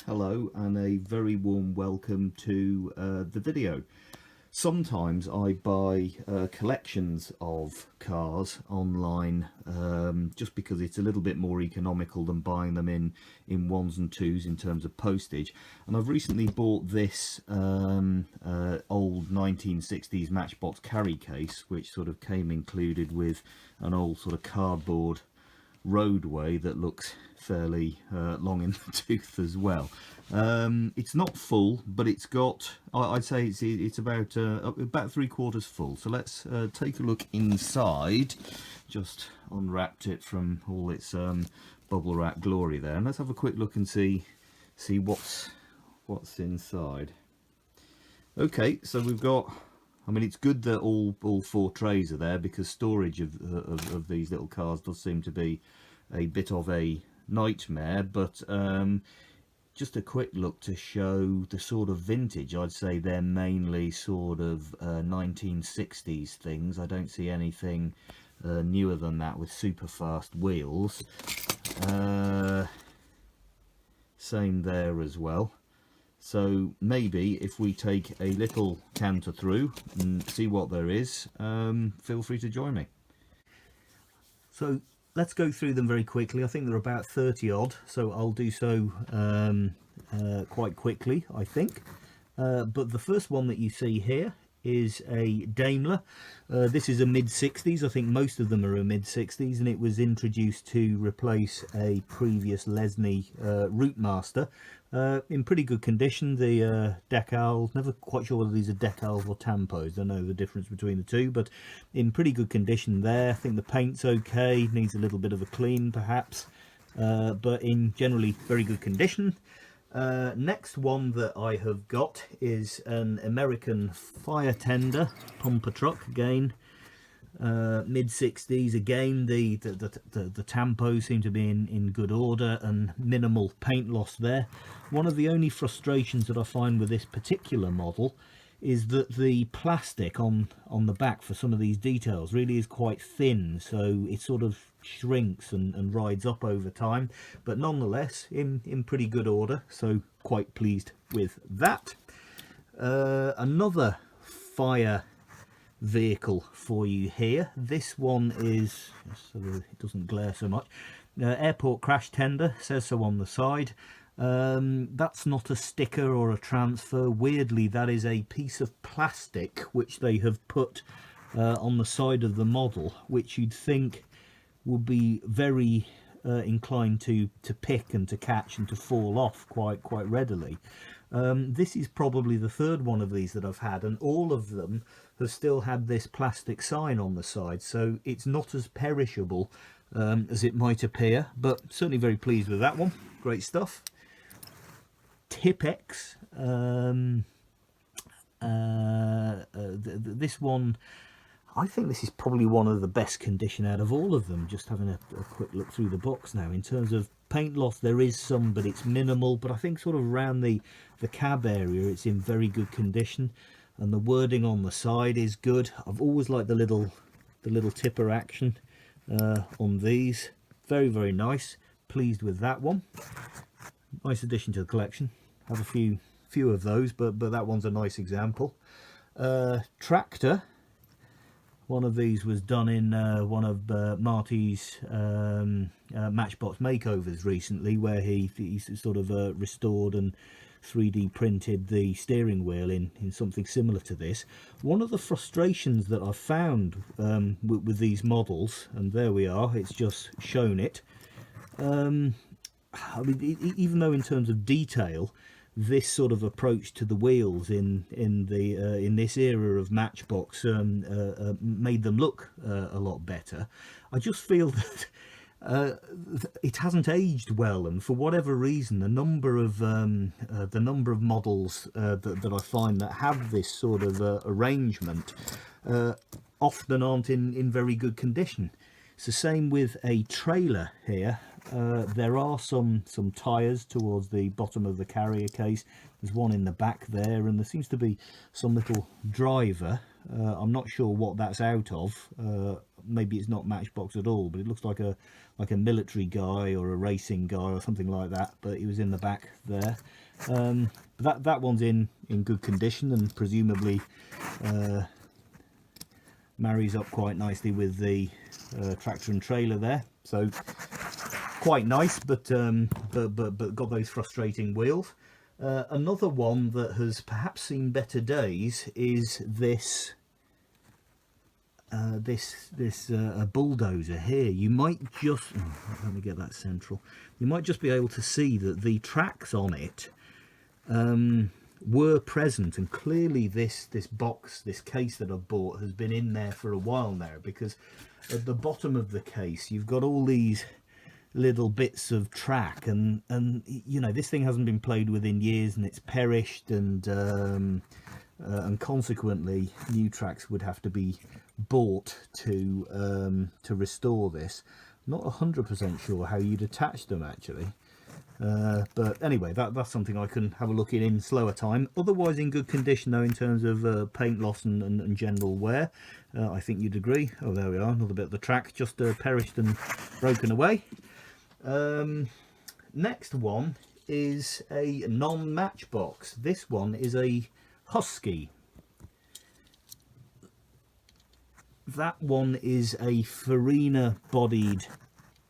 hello and a very warm welcome to the video. Sometimes I buy collections of cars online just because it's a little bit more economical than buying them in ones and twos in terms of postage. And I've recently bought this old 1960s Matchbox carry case, which sort of came included with an old sort of cardboard roadway that looks fairly long in the tooth as well. It's not full, but it's got, I'd say it's about 3/4 full. So let's take a look inside. Just unwrapped it from all its bubble wrap glory there, and let's have a quick look and see what's inside. Okay, so we've got, I mean, it's good that all 4 trays are there, because storage of these little cars does seem to be a bit of a nightmare. But just a quick look to show the sort of vintage. I'd say they're mainly sort of 1960s things. I don't see anything newer than that with super fast wheels. Same there as well. So maybe if we take a little canter through and see what there is, feel free to join me. So let's go through them very quickly. I think there are about 30 odd, so I'll do so quite quickly, I think. But the first one that you see here is a Daimler. This is a mid-60s. I think most of them are a mid-60s, and it was introduced to replace a previous Lesney Routemaster. In pretty good condition. The decals, never quite sure whether these are decals or tampos, don't know the difference between the two, but in pretty good condition there. I think the paint's okay, needs a little bit of a clean perhaps, but in generally very good condition. Next one that I have got is an American fire tender pumper truck, again mid-60s. Again, the tampos seem to be in good order and minimal paint loss there. One of the only frustrations that I find with this particular model is that the plastic on the back for some of these details really is quite thin, so it sort of shrinks and rides up over time, but nonetheless in pretty good order, so quite pleased with that. Another fire vehicle for you here. This one is, so that it doesn't glare so much, airport crash tender, says so on the side. That's not a sticker or a transfer. Weirdly, that is a piece of plastic which they have put on the side of the model, which you'd think would be very inclined to pick and to catch and to fall off quite readily. This is probably the 3rd one of these that I've had, and all of them have still had this plastic sign on the side, so it's not as perishable as it might appear, but certainly very pleased with that one. Great stuff. Tipex, this one, I think this is probably one of the best condition out of all of them. Just having a quick look through the box now. In terms of paint loss, there is some, but it's minimal. But I think sort of around the cab area, it's in very good condition, and the wording on the side is good. I've always liked the little tipper action on these. Very nice. Pleased with that one. Nice addition to the collection. Have a few of those, but that one's a nice example. Tractor. One of these was done in one of Marty's Matchbox makeovers recently, where he sort of restored and 3D printed the steering wheel in something similar to this. One of the frustrations that I've found with these models, and there we are, it's just shown it. I mean, even though in terms of detail, this sort of approach to the wheels in this era of Matchbox made them look a lot better, I just feel that it hasn't aged well, and for whatever reason, the number of models that I find that have this sort of arrangement often aren't in very good condition. It's the same with a trailer here. There are some tyres towards the bottom of the carrier case. There's one in the back there, and there seems to be some little driver. I'm not sure what that's out of. Maybe it's not Matchbox at all, but it looks like a military guy or a racing guy or something like that. But he was in the back there. But that one's in good condition, and presumably marries up quite nicely with the tractor and trailer there. So quite nice, but got those frustrating wheels. Another one that has perhaps seen better days is this bulldozer here. You might just let me get that central. You might just be able to see that the tracks on it were present, and clearly this case that I've bought has been in there for a while now, because at the bottom of the case you've got all these little bits of track, and you know, this thing hasn't been played with in years, and it's perished, and consequently new tracks would have to be bought to restore this. Not 100% sure how you'd attach them actually, but anyway, that's something I can have a look in slower time. Otherwise in good condition though, in terms of paint loss and general wear. I think you'd agree. Oh, there we are, another bit of the track just perished and broken away. Next one is a non-Matchbox. This one is a Husky. That one is a Farina bodied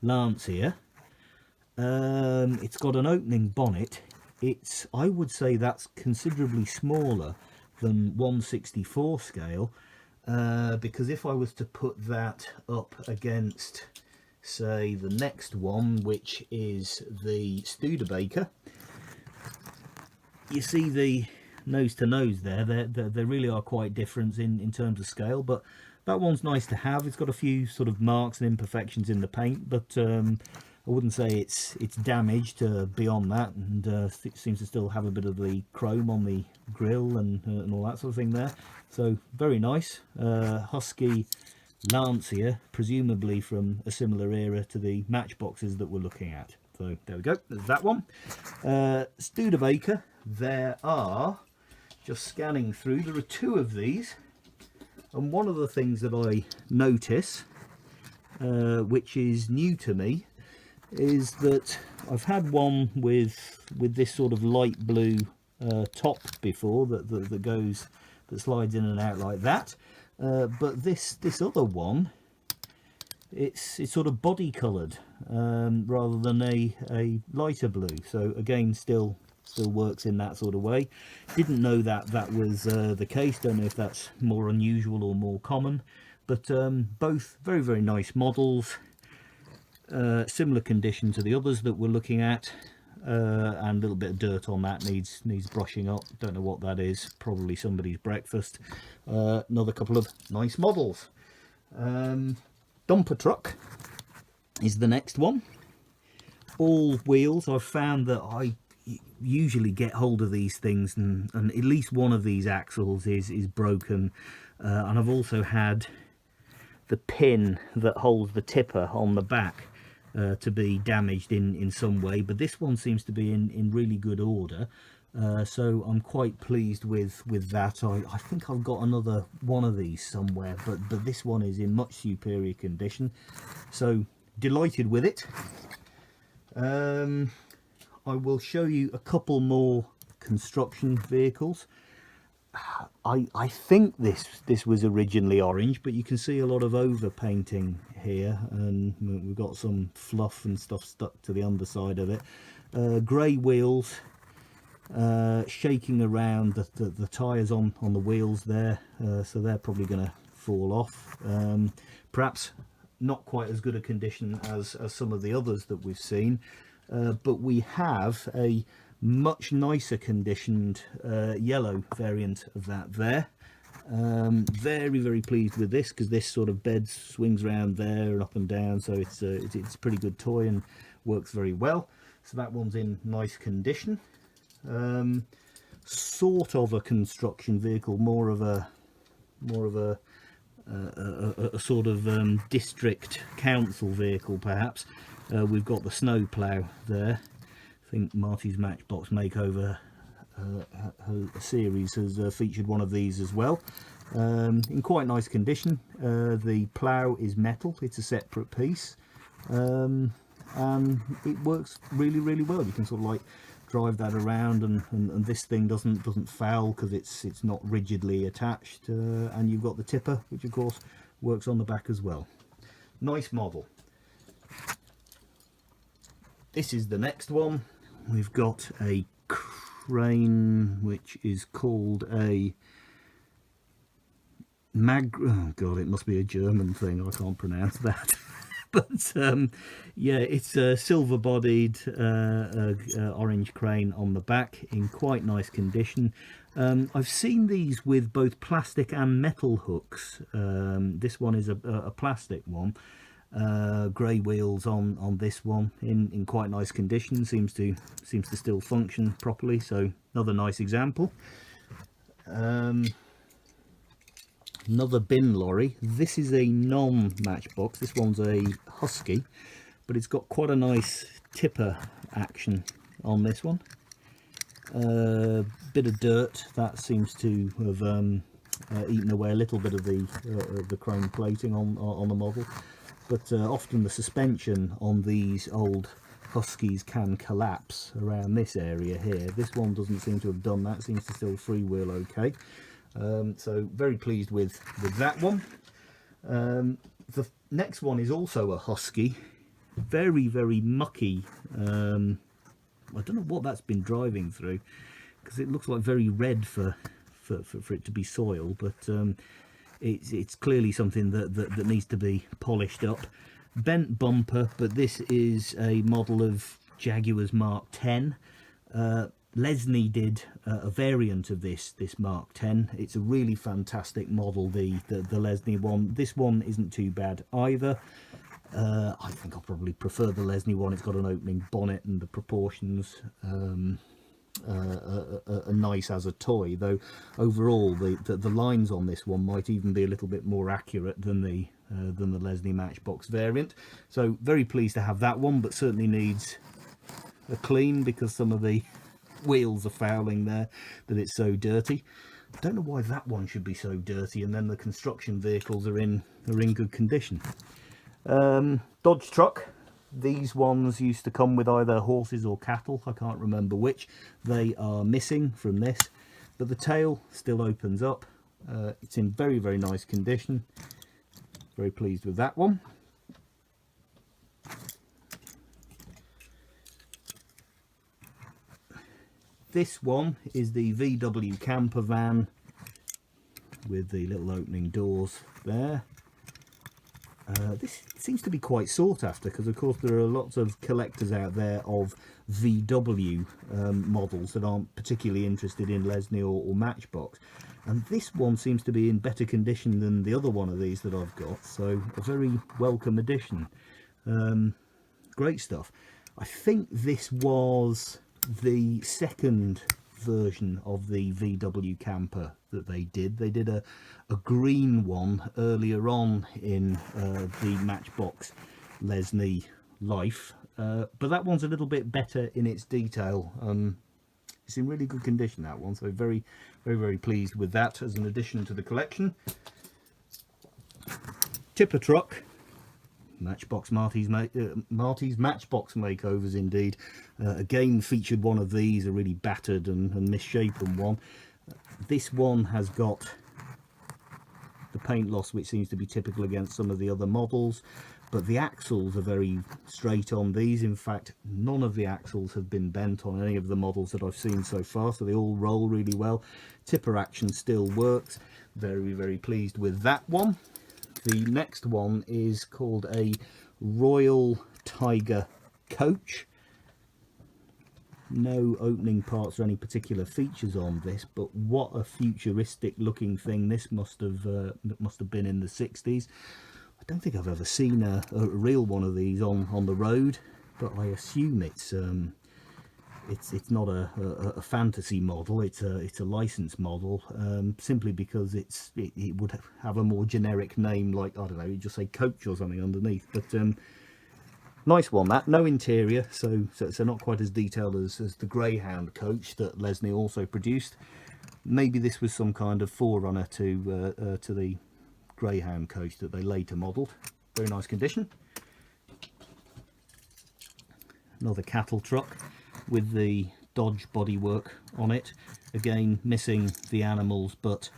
Lancia. It's got an opening bonnet. I would say that's considerably smaller than 1/64 scale, because if I was to put that up against, say, the next one, which is the Studebaker, you see the nose to nose there. They really are quite different in terms of scale, but that one's nice to have. It's got a few sort of marks and imperfections in the paint, but I wouldn't say it's damaged beyond that, and it seems to still have a bit of the chrome on the grille and all that sort of thing there. So very nice. Husky Lancia, presumably from a similar era to the Matchboxes that we're looking at. So there we go, there's that one. Studebaker, there are, just scanning through, there are two of these, and one of the things that I notice, which is new to me, is that I've had one with this sort of light blue top before that slides in and out like that, but this other one, it's sort of body coloured rather than a lighter blue. So again, still works in that sort of way. Didn't know that was the case. Don't know if that's more unusual or more common, but both very, very nice models. Similar condition to the others that we're looking at, and a little bit of dirt on that needs brushing up. Don't know what that is, probably somebody's breakfast. Another couple of nice models. Dumper truck is the next one. All wheels. I've found that I usually get hold of these things and at least one of these axles is broken, and I've also had the pin that holds the tipper on the back to be damaged in some way, but this one seems to be in really good order, so I'm quite pleased with that. I think I've got another one of these somewhere, but this one is in much superior condition, so delighted with it. I will show you a couple more construction vehicles. I think this was originally orange, but you can see a lot of over painting here, and we've got some fluff and stuff stuck to the underside of it. Grey wheels, shaking around the tyres on the wheels there, so they're probably going to fall off. Perhaps not quite as good a condition as some of the others that we've seen, but we have a much nicer conditioned yellow variant of that there. Very, very pleased with this, because this sort of bed swings around there and up and down, so it's a pretty good toy and works very well. So that one's in nice condition. Sort of a construction vehicle, more of a a sort of district council vehicle perhaps. We've got the snow plough there. I think Marty's Matchbox Makeover series has featured one of these as well, in quite nice condition. The plough is metal, it's a separate piece, and it works really well. You can sort of like drive that around, and this thing doesn't foul because it's not rigidly attached, and you've got the tipper, which of course works on the back as well. Nice model. This is the next one. We've got a crane which is called a oh god, it must be a German thing, I can't pronounce that. But yeah, it's a silver bodied orange crane on the back in quite nice condition. I've seen these with both plastic and metal hooks. This one is a plastic one. Grey wheels on this one in quite nice condition, seems to still function properly, so another nice example. Another bin lorry. This is a non-matchbox, this one's a Husky, but it's got quite a nice tipper action on this one. Bit of dirt that seems to have eaten away a little bit of the chrome plating on the model. But often the suspension on these old Huskies can collapse around this area here. This one doesn't seem to have done that, seems to still freewheel okay. So very pleased with that one. The next one is also a Husky, very mucky. I don't know what that's been driving through, because it looks like very red for it to be soil, but it's clearly something that needs to be polished up. Bent bumper, but this is a model of Jaguar's Mark 10. Lesney did a variant of this Mark 10. It's a really fantastic model, the Lesney one. This one isn't too bad either. I think I'll probably prefer the Lesney one. It's got an opening bonnet and the proportions are nice as a toy, though overall the lines on this one might even be a little bit more accurate than the Lesney Matchbox variant. So very pleased to have that one, but certainly needs a clean because some of the wheels are fouling there, that it's so dirty. I don't know why that one should be so dirty, and then the construction vehicles are in good condition. Dodge truck. These ones used to come with either horses or cattle, I can't remember which. They are missing from this, but the tail still opens up. It's in very nice condition. Very pleased with that one. This one is the VW camper van with the little opening doors there. This seems to be quite sought after, because of course there are lots of collectors out there of VW models that aren't particularly interested in Lesney or Matchbox, and this one seems to be in better condition than the other one of these that I've got, so a very welcome addition. Great stuff. I think this was the second version of the VW camper that they did. They did a green one earlier on in the Matchbox Lesney life, but that one's a little bit better in its detail. It's in really good condition, that one, so very pleased with that as an addition to the collection. Tipper truck. Matchbox Marty's Matchbox makeovers indeed. Again featured one of these, a really battered and misshapen one. This one has got the paint loss which seems to be typical against some of the other models, but the axles are very straight on these. In fact, none of the axles have been bent on any of the models that I've seen so far, so they all roll really well. Tipper action still works. Very pleased with that one. The next one is called a Royal Tiger coach. No opening parts or any particular features on this, but what a futuristic looking thing this must have been in the 60s. I don't think I've ever seen a real one of these on the road, but I assume it's it's not a fantasy model. It's a licensed model, simply because it would have a more generic name, like, I don't know, you just say coach or something underneath. But nice one, that. No interior, so not quite as detailed as the Greyhound coach that Lesney also produced. Maybe this was some kind of forerunner to the Greyhound coach that they later modelled. Very nice condition. Another cattle truck with the Dodge bodywork on it. Again, missing the animals, but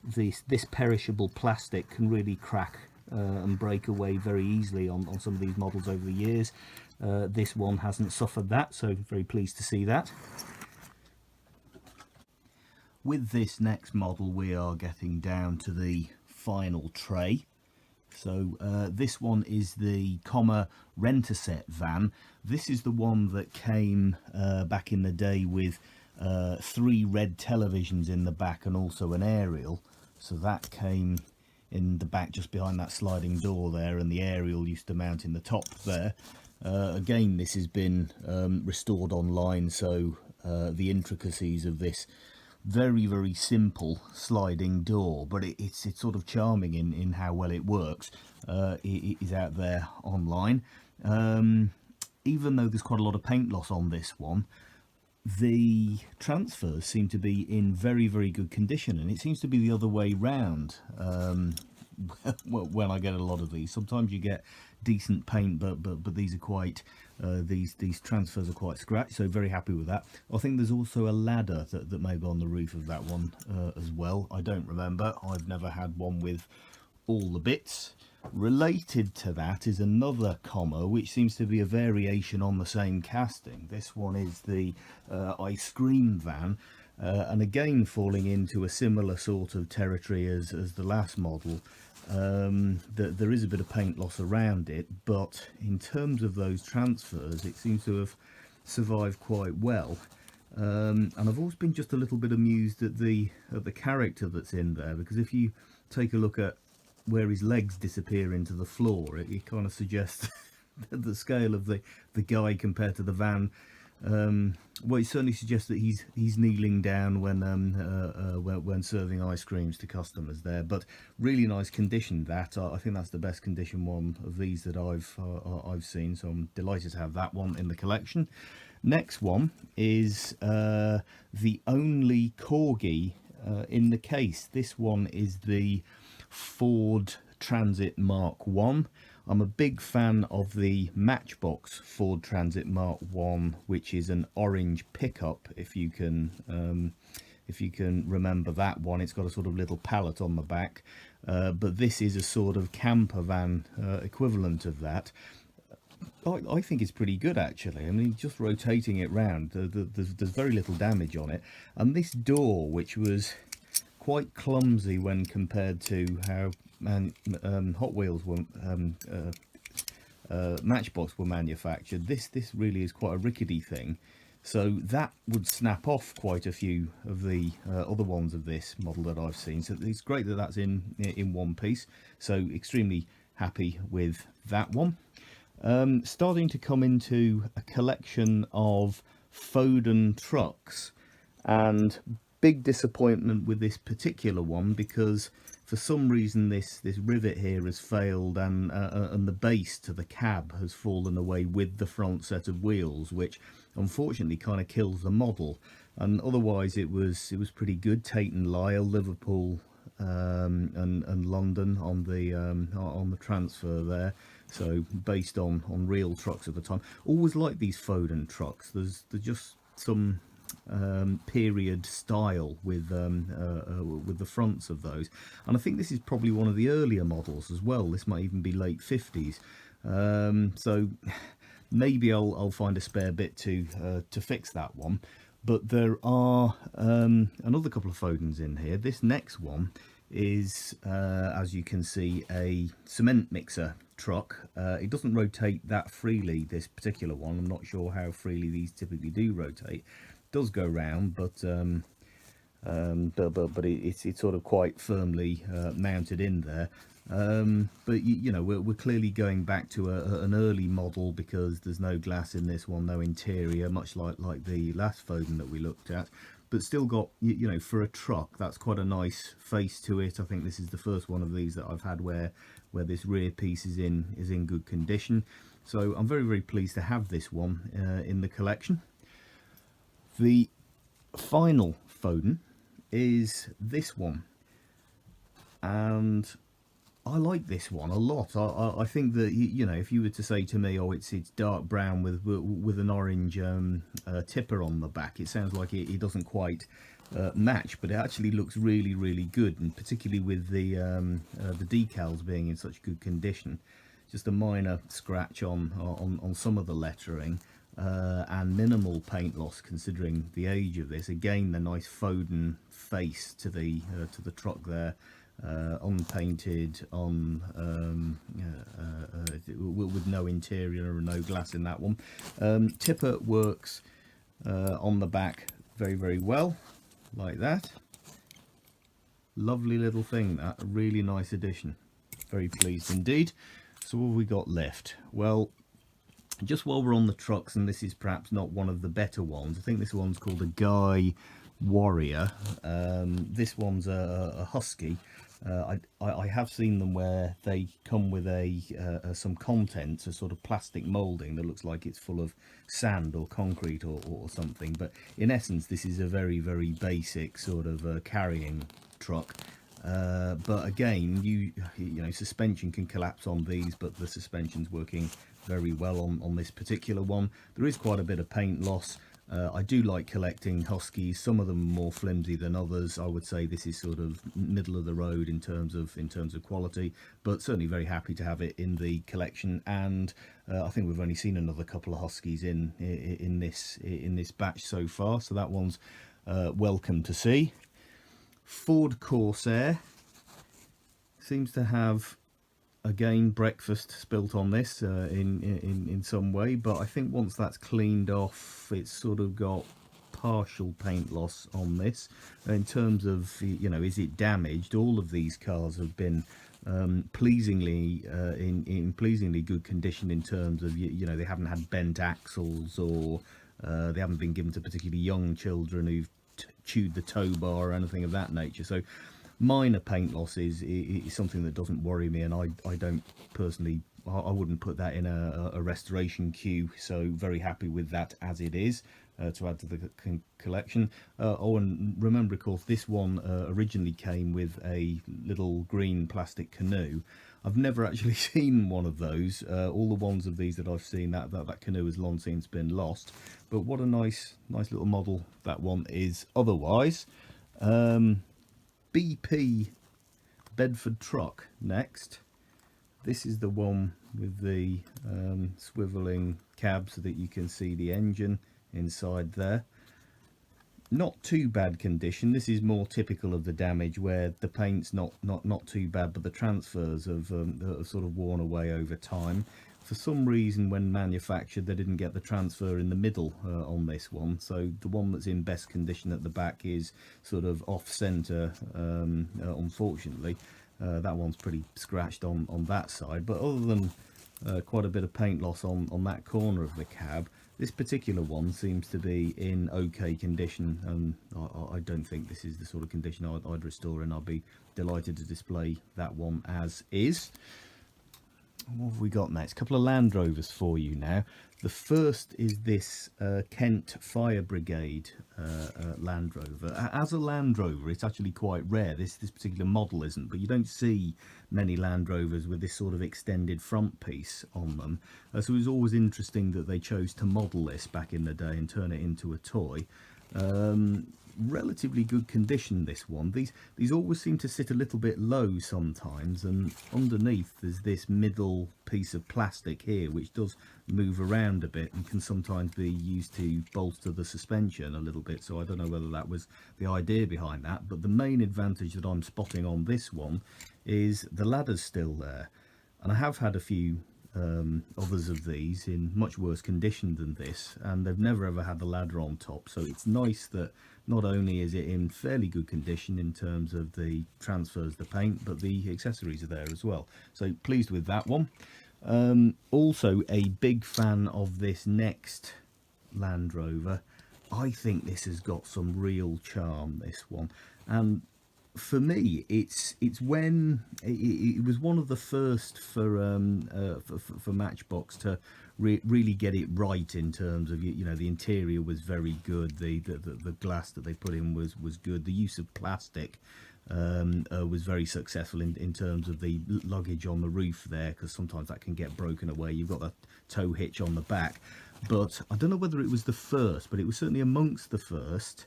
this perishable plastic can really crack and break away very easily on some of these models over the years. This one hasn't suffered that, so very pleased to see that. With this next model, we are getting down to the final tray. So this one is the Comma Rent-A-Set van. This is the one that came back in the day with 3 red televisions in the back and also an aerial. So that came in the back just behind that sliding door there, and the aerial used to mount in the top there. Again, this has been restored online, so the intricacies of this very simple sliding door, but it's sort of charming in how well it works. It is out there online. Even though there's quite a lot of paint loss on this one, the transfers seem to be in very good condition, and it seems to be the other way round. When I get a lot of these, sometimes you get decent paint, but these are quite these transfers are quite scratched, so very happy with that. I think there's also a ladder that may be on the roof of that one as well. I don't remember. I've never had one with all the bits. Related to that is another Comma, which seems to be a variation on the same casting. This one is the ice cream van, and again falling into a similar sort of territory as the last model. There is a bit of paint loss around it, but in terms of those transfers, it seems to have survived quite well. And I've always been just a little bit amused at the character that's in there, because if you take a look at where his legs disappear into the floor, it kind of suggests the scale of the guy compared to the van. Well, it certainly suggests that he's kneeling down when serving ice creams to customers there. But really nice condition. That I think that's the best condition one of these that I've seen. So I'm delighted to have that one in the collection. Next one is the only Corgi in the case. This one is the Ford Transit Mark 1. I'm a big fan of the Matchbox Ford Transit Mark 1, which is an orange pickup, if you can remember that one. It's got a sort of little pallet on the back, but this is a sort of camper van equivalent of that. I think it's pretty good, actually. I mean, just rotating it round, there's very little damage on it. And this door, which was quite clumsy when compared to how Hot Wheels were, Matchbox were manufactured, this really is quite a rickety thing. So that would snap off quite a few of the other ones of this model that I've seen. So it's great that that's in one piece. So extremely happy with that one. Starting to come into a collection of Foden trucks, and big disappointment with this particular one, because for some reason this rivet here has failed, and the base to the cab has fallen away with the front set of wheels, which unfortunately kind of kills the model. And otherwise it was pretty good. Tate and Lyle, Liverpool and London on the transfer there, so based on real trucks at the time. Always like these Foden trucks. There's just some period style with the fronts of those, and I think this is probably one of the earlier models as well. This might even be late 50s, so maybe I'll find a spare bit to fix that one. But there are another couple of Fodens in here. This next one is, as you can see, a cement mixer truck. It doesn't rotate that freely, this particular one. I'm not sure how freely these typically do rotate. It does go round, but but it's sort of quite firmly mounted in there. But you know, we're clearly going back to an early model, because there's no glass in this one, no interior, much like the last Foden that we looked at, but still got, you know, for a truck, that's quite a nice face to it. I think this is the first one of these that I've had where this rear piece is in good condition. So I'm very pleased to have this one in the collection. The final Foden is this one, and I like this one a lot. I think that, you know, if you were to say to me, oh, it's dark brown with an orange tipper on the back, it sounds like it doesn't quite match, but it actually looks really good, and particularly with the decals being in such good condition. Just a minor scratch on some of the lettering, and minimal paint loss considering the age of this. Again, the nice Foden face to the truck there. Unpainted, with no interior and no glass in that one. Tipper works on the back very well, like that. Lovely little thing, that. A really nice addition. Very pleased indeed. So what have we got left? Well, just while we're on the trucks, and this is perhaps not one of the better ones, I think this one's called a Guy Warrior. This one's a Husky. I have seen them where they come with some contents, a sort of plastic moulding that looks like it's full of sand or concrete or something, but in essence this is a very basic sort of carrying truck. But again, you know, suspension can collapse on these, but the suspension's working very well on this particular one. There is quite a bit of paint loss. I do like collecting Huskies. Some of them are more flimsy than others. I would say this is sort of middle of the road in terms of quality, but certainly very happy to have it in the collection. And I think we've only seen another couple of Huskies in this batch so far, so that one's welcome to see. Ford Corsair seems to have, again, breakfast spilt on this in some way, but I think once that's cleaned off, it's sort of got partial paint loss on this. In terms of, you know, is it damaged? All of these cars have been pleasingly in pleasingly good condition, in terms of, you know, they haven't had bent axles, or they haven't been given to particularly young children who've chewed the tow bar or anything of that nature. So minor paint loss is something that doesn't worry me, and I don't personally, I wouldn't put that in a restoration queue, so very happy with that as it is, to add to the collection. Oh, and remember, of course, this one originally came with a little green plastic canoe. I've never actually seen one of those. All the ones of these that I've seen, that canoe has long since been lost, but what a nice little model that one is otherwise. BP Bedford truck next. This is the one with the swiveling cab so that you can see the engine inside there. Not too bad condition. This is more typical of the damage, where the paint's not too bad, but the transfers have sort of worn away over time. For some reason, when manufactured, they didn't get the transfer in the middle on this one, so the one that's in best condition at the back is sort of off center, unfortunately. That one's pretty scratched on that side, but other than quite a bit of paint loss on that corner of the cab, this particular one seems to be in okay condition, and I don't think this is the sort of condition I'd restore, and I'd be delighted to display that one as is. What have we got next? A couple of Land Rovers for you now. The first is this Kent Fire Brigade Land Rover. As a Land Rover, it's actually quite rare. This particular model isn't, but you don't see many Land Rovers with this sort of extended front piece on them. So it was always interesting that they chose to model this back in the day and turn it into a toy. Relatively good condition, this one. These always seem to sit a little bit low sometimes, and underneath there's this middle piece of plastic here which does move around a bit and can sometimes be used to bolster the suspension a little bit, so I don't know whether that was the idea behind that. But the main advantage that I'm spotting on this one is the ladder's still there, and I have had a few others of these in much worse condition than this, and they've never ever had the ladder on top, so it's nice that not only is it in fairly good condition in terms of the transfers, the paint, but the accessories are there as well. So pleased with that one. Also a big fan of this next Land Rover. I think this has got some real charm, this one, and for me it's when it was one of the first for Matchbox to really get it right in terms of, you know, the interior was very good, the glass that they put in was good, the use of plastic was very successful in terms of the luggage on the roof there, because sometimes that can get broken away. You've got a tow hitch on the back, but I don't know whether it was the first, but it was certainly amongst the first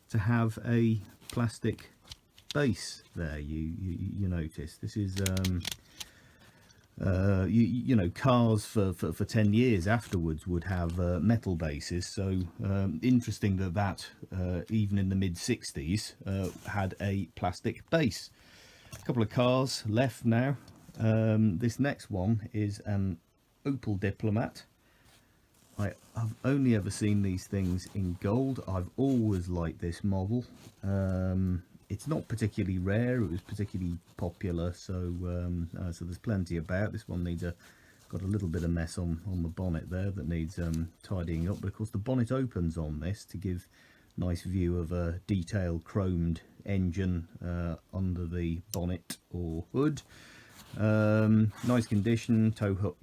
to have a plastic base there. You notice this is you know, cars for 10 years afterwards would have metal bases, so interesting that even in the mid-60s had a plastic base. A couple of cars left now. This next one is an Opel Diplomat. I've only ever seen these things in gold. I've always liked this model. It's not particularly rare, it was particularly popular, so so there's plenty about. This one needs got a little bit of mess on the bonnet there that needs tidying up, but of course the bonnet opens on this to give nice view of a detailed chromed engine under the bonnet or hood. Nice condition, tow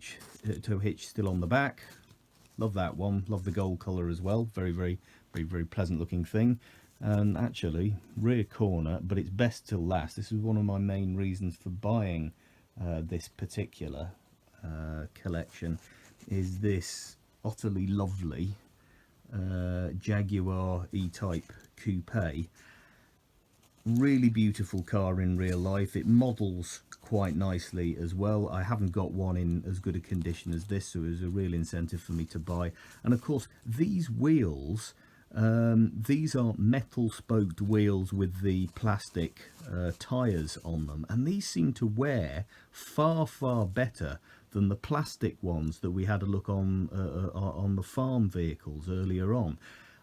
hitch still on the back. Love that one, love the gold colour as well, very pleasant looking thing. And actually rear corner, but it's best till last. This is one of my main reasons for buying this particular collection, is this utterly lovely Jaguar E-Type coupe. Really beautiful car in real life. It models quite nicely as well. I haven't got one in as good a condition as this, so it was a real incentive for me to buy. And of course these wheels, these are metal spoked wheels with the plastic tyres on them, and these seem to wear far better than the plastic ones that we had a look on the farm vehicles earlier on.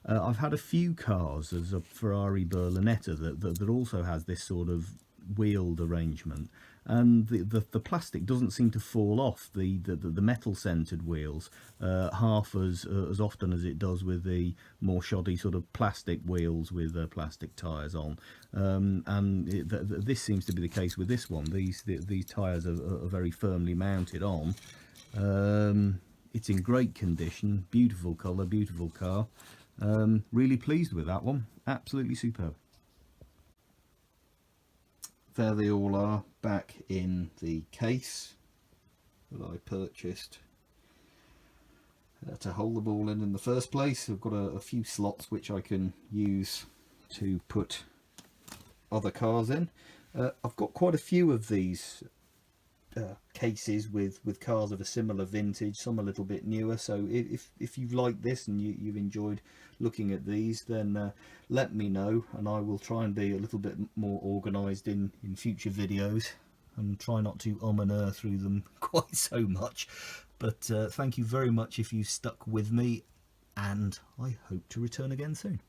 I've had a few cars, there's a Ferrari Berlinetta that also has this sort of wheeled arrangement, and the plastic doesn't seem to fall off the metal centered wheels half as often as it does with the more shoddy sort of plastic wheels with plastic tires on, and this seems to be the case with this one. These tires are very firmly mounted on. It's in great condition, beautiful color, beautiful car. Really pleased with that one, absolutely superb. There they all are, back in the case that I purchased to hold them all in the first place. I've got a few slots which I can use to put other cars in. I've got quite a few of these cases with cars of a similar vintage, some a little bit newer, so if you've liked this and you've enjoyed looking at these, then let me know, and I will try and be a little bit more organised in future videos and try not to and through them quite so much. But thank you very much if you stuck with me, and I hope to return again soon.